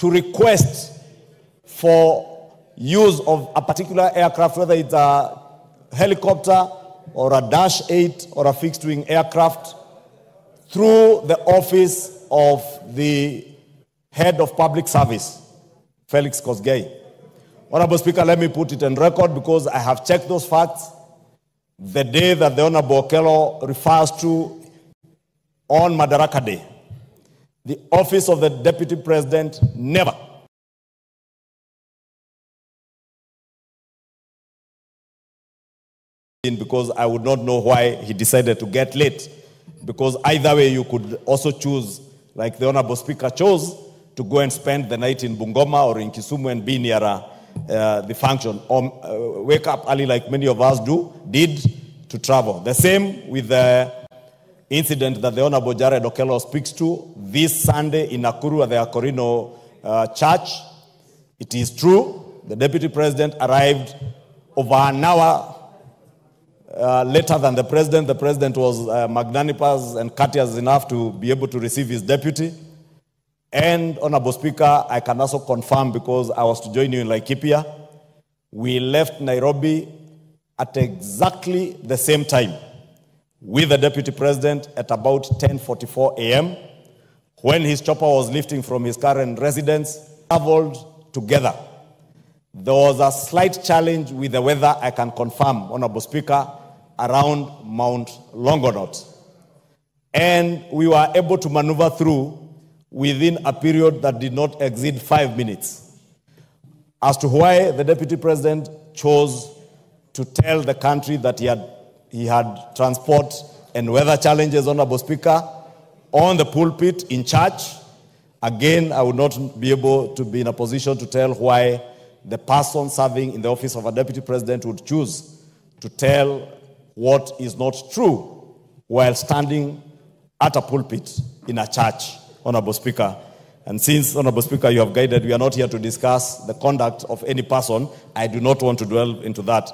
to request for use of a particular aircraft, whether it's a helicopter or a Dash 8 or a fixed-wing aircraft, through the office of the head of public service, Felix Kosgei. Honorable Speaker, let me put it on record because I have checked those facts. The day that the Honorable Okello refers to on Madaraka Day, the office of the Deputy President never because I would not know why he decided to get late. Because either way, you could also choose, like the Honorable Speaker chose, to go and spend the night in Bungoma or in Kisumu and be near the function, or wake up early like many of us did to travel. The same with the incident that the Honorable Jared Okello speaks to this Sunday in Nakuru at the Akorino Church. It is true, the Deputy President arrived over an hour later than the President. The President was magnanimous and courteous enough to be able to receive his deputy. And, Honorable Speaker, I can also confirm, because I was to join you in Laikipia, we left Nairobi at exactly the same time with the Deputy President at about 10:44 a.m. when his chopper was lifting from his current residence, traveled together. There was a slight challenge with the weather, I can confirm, Honorable Speaker, around Mount Longonot. And we were able to maneuver through within a period that did not exceed 5 minutes. As to why the Deputy President chose to tell the country that he had transport and weather challenges, Honorable Speaker, on the pulpit in church, again, I would not be able to be in a position to tell why the person serving in the office of a Deputy President would choose to tell what is not true while standing at a pulpit in a church, Honorable Speaker. And since, Honorable Speaker, you have guided, we are not here to discuss the conduct of any person. I do not want to dwell into that.